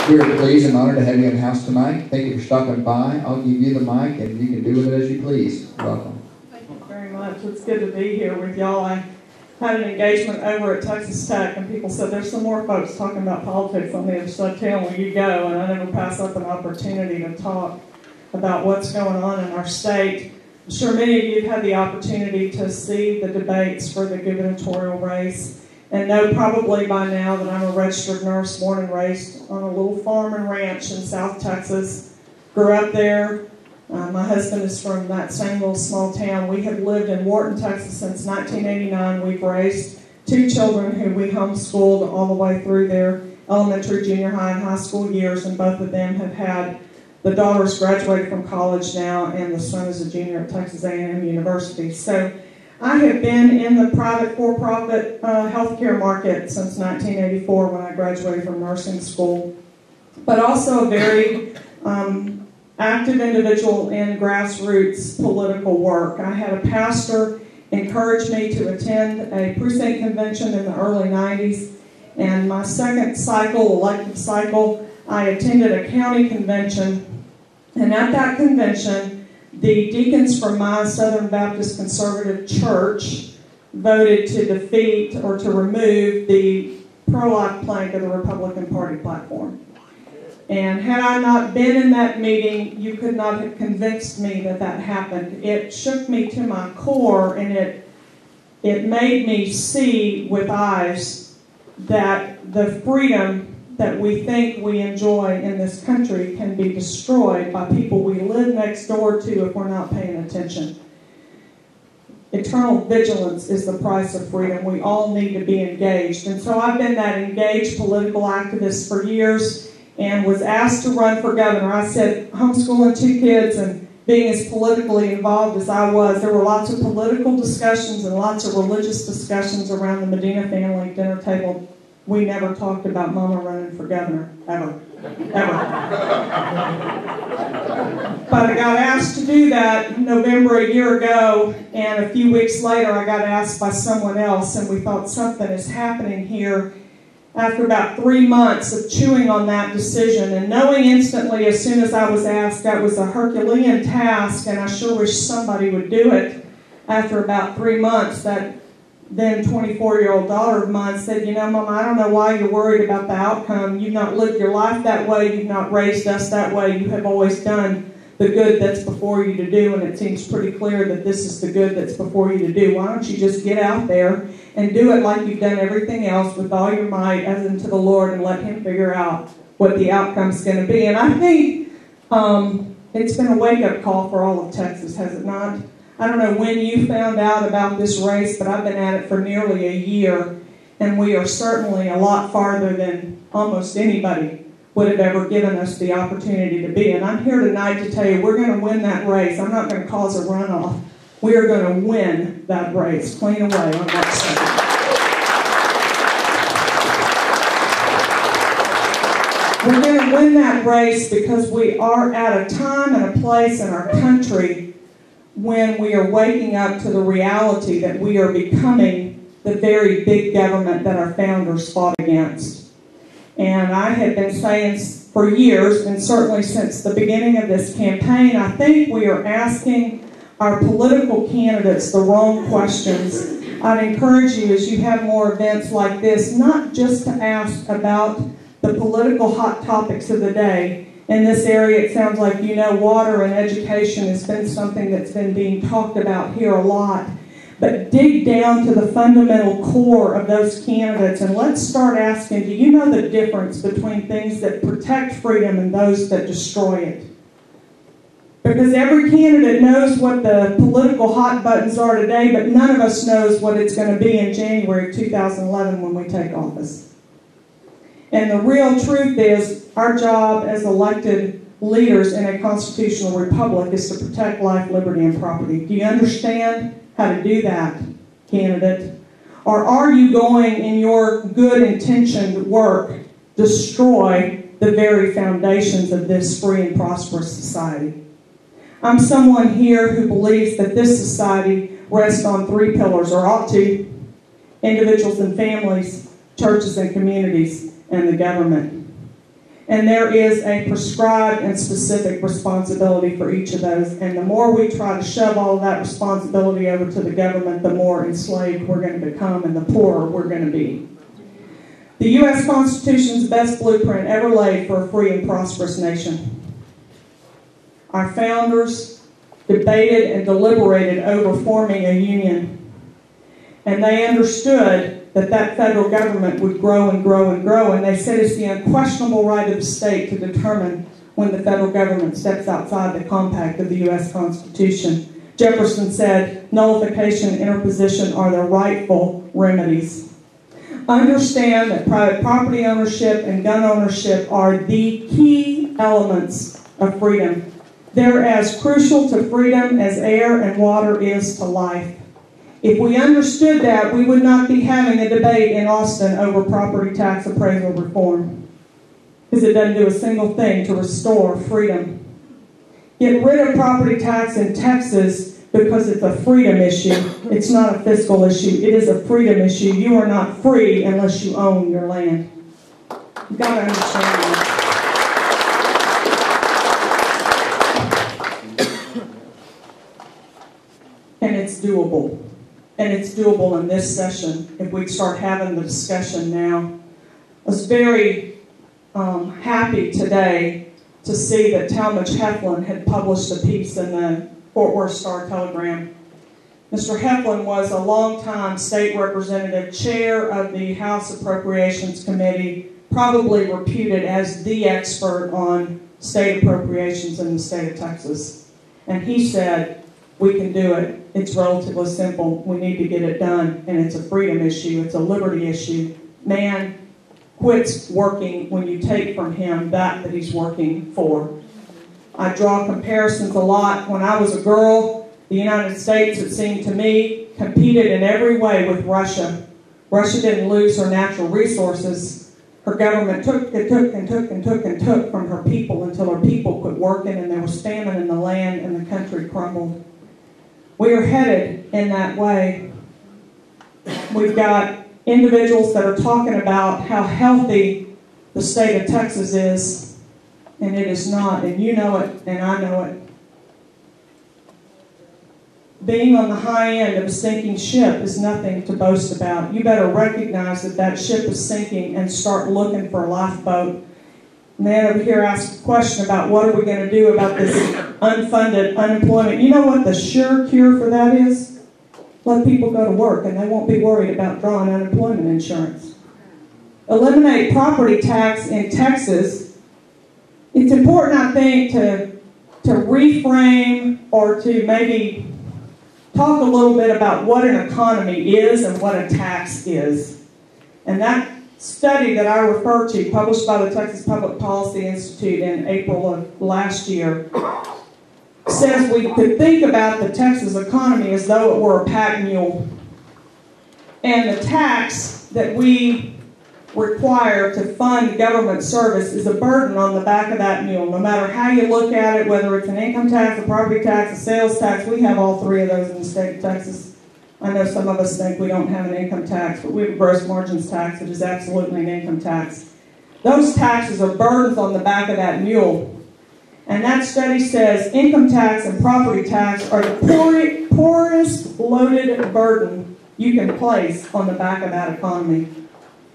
We are pleased and honored to have you in the house tonight. Thank you for stopping by. I'll give you the mic and you can do with it as you please. Welcome. Thank you very much. It's good to be here with y'all. I had an engagement over at Texas Tech and people said there's some more folks talking about politics on the other side of town where you go, and I never pass up an opportunity to talk about what's going on in our state. I'm sure many of you have had the opportunity to see the debates for the gubernatorial race and know probably by now that I'm a registered nurse, born and raised on a little farm and ranch in South Texas. Grew up there. My husband is from that same little small town. We have lived in Wharton, Texas since 1989. We've raised two children who we homeschooled all the way through their elementary, junior high, and high school years, and both of them have had, the daughter's graduated from college now, and the son is a junior at Texas A&M University. So I have been in the private for-profit healthcare market since 1984 when I graduated from nursing school, but also a very active individual in grassroots political work. I had a pastor encourage me to attend a precinct convention in the early 90s, and my second cycle, elective cycle, I attended a county convention, and at that convention, the deacons from my Southern Baptist Conservative Church voted to defeat or to remove the pro-life plank of the Republican Party platform. And had I not been in that meeting, you could not have convinced me that that happened. It shook me to my core, and it made me see with eyes that the freedom that we think we enjoy in this country can be destroyed by people we live next door to if we're not paying attention. Eternal vigilance is the price of freedom. We all need to be engaged. And so I've been that engaged political activist for years and was asked to run for governor. I said, homeschooling two kids and being as politically involved as I was, there were lots of political discussions and lots of religious discussions around the Medina family dinner table. We never talked about Mama running for governor, ever. Ever. But I got asked to do that November a year ago, and a few weeks later I got asked by someone else, and we thought something is happening here. After about 3 months of chewing on that decision and knowing instantly as soon as I was asked that was a Herculean task, and I sure wish somebody would do it, after about 3 months, that then 24-year-old daughter of mine said, you know, Mama, I don't know why you're worried about the outcome. You've not lived your life that way. You've not raised us that way. You have always done the good that's before you to do, and it seems pretty clear that this is the good that's before you to do. Why don't you just get out there and do it like you've done everything else with all your might as unto the Lord, and let Him figure out what the outcome's going to be. And I think it's been a wake-up call for all of Texas, has it not? I don't know when you found out about this race, but I've been at it for nearly a year, and we are certainly a lot farther than almost anybody would have ever given us the opportunity to be. And I'm here tonight to tell you we're going to win that race. I'm not going to cause a runoff. We are going to win that race clean away on March 2nd. We're going to win that race because we are at a time and a place in our country when we are waking up to the reality that we are becoming the very big government that our founders fought against. And I have been saying for years, and certainly since the beginning of this campaign, I think we are asking our political candidates the wrong questions. I'd encourage you, as you have more events like this, not just to ask about the political hot topics of the day. In this area, it sounds like you know water and education has been something that's been being talked about here a lot. But dig down to the fundamental core of those candidates and let's start asking, do you know the difference between things that protect freedom and those that destroy it? Because every candidate knows what the political hot buttons are today, but none of us knows what it's going to be in January of 2011 when we take office. And the real truth is, our job as elected leaders in a constitutional republic is to protect life, liberty, and property. Do you understand how to do that, candidate? Or are you going, in your good-intentioned work, destroy the very foundations of this free and prosperous society? I'm someone here who believes that this society rests on three pillars, or ought to: individuals and families, churches and communities, and the government. And there is a prescribed and specific responsibility for each of those. And the more we try to shove all of that responsibility over to the government, the more enslaved we're going to become and the poorer we're going to be. The U.S. Constitution's best blueprint ever laid for a free and prosperous nation. Our founders debated and deliberated over forming a union. And they understood that that federal government would grow and grow and grow, and they said it's the unquestionable right of the state to determine when the federal government steps outside the compact of the U.S. Constitution. Jefferson said, nullification and interposition are the rightful remedies. Understand that private property ownership and gun ownership are the key elements of freedom. They're as crucial to freedom as air and water is to life. If we understood that, we would not be having a debate in Austin over property tax appraisal reform, because it doesn't do a single thing to restore freedom. Get rid of property tax in Texas because it's a freedom issue. It's not a fiscal issue. It is a freedom issue. You are not free unless you own your land. You've got to understand that. And it's doable. And it's doable in this session if we start having the discussion now. I was very happy today to see that Talmadge Heflin had published a piece in the Fort Worth Star-Telegram. Mr. Heflin was a longtime state representative, chair of the House Appropriations Committee, probably reputed as the expert on state appropriations in the state of Texas. And he said, we can do it. It's relatively simple. We need to get it done. And it's a freedom issue. It's a liberty issue. Man quits working when you take from him that he's working for. I draw comparisons a lot. When I was a girl, the United States, it seemed to me, competed in every way with Russia. Russia didn't lose her natural resources. Her government took from her people until her people quit working and there was famine in the land and the country crumbled. We are headed in that way. We've got individuals that are talking about how healthy the state of Texas is, and it is not, and you know it, and I know it. Being on the high end of a sinking ship is nothing to boast about. You better recognize that that ship is sinking and start looking for a lifeboat. Man over here asked a question about what are we going to do about this unfunded unemployment. You know what the sure cure for that is? Let people go to work and they won't be worried about drawing unemployment insurance. Eliminate property tax in Texas. It's important, I think, to reframe or to maybe talk a little bit about what an economy is and what a tax is. And that study that I refer to, published by the Texas Public Policy Institute in April of last year, says we could think about the Texas economy as though it were a pack mule. And the tax that we require to fund government service is a burden on the back of that mule. No matter how you look at it, whether it's an income tax, a property tax, a sales tax, we have all three of those in the state of Texas. I know some of us think we don't have an income tax, but we have a gross margins tax, which is absolutely an income tax. Those taxes are burdens on the back of that mule. And that study says income tax and property tax are the poorest loaded burden you can place on the back of that economy.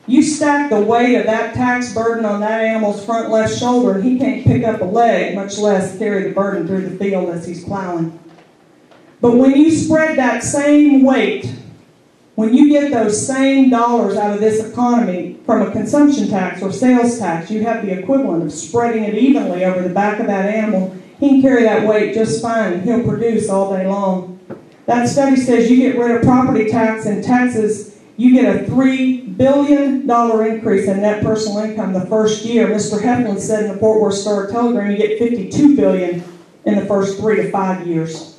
You stack the weight of that tax burden on that animal's front left shoulder, and he can't pick up a leg, much less carry the burden through the field as he's plowing. But when you spread that same weight, when you get those same dollars out of this economy from a consumption tax or sales tax, you have the equivalent of spreading it evenly over the back of that animal. He can carry that weight just fine, and he'll produce all day long. That study says you get rid of property tax in Texas, you get a $3 billion increase in net personal income the first year. Mr. Heflin said in the Fort Worth Star-Telegram you get $52 billion in the first 3 to 5 years.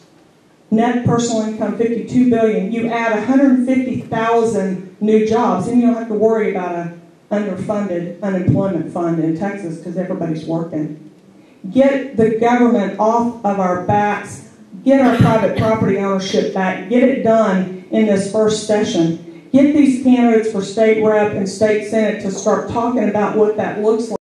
Net personal income, $52 billion. You add 150,000 new jobs, and you don't have to worry about an underfunded unemployment fund in Texas because everybody's working. Get the government off of our backs. Get our private property ownership back. Get it done in this first session. Get these candidates for state rep and state senate to start talking about what that looks like.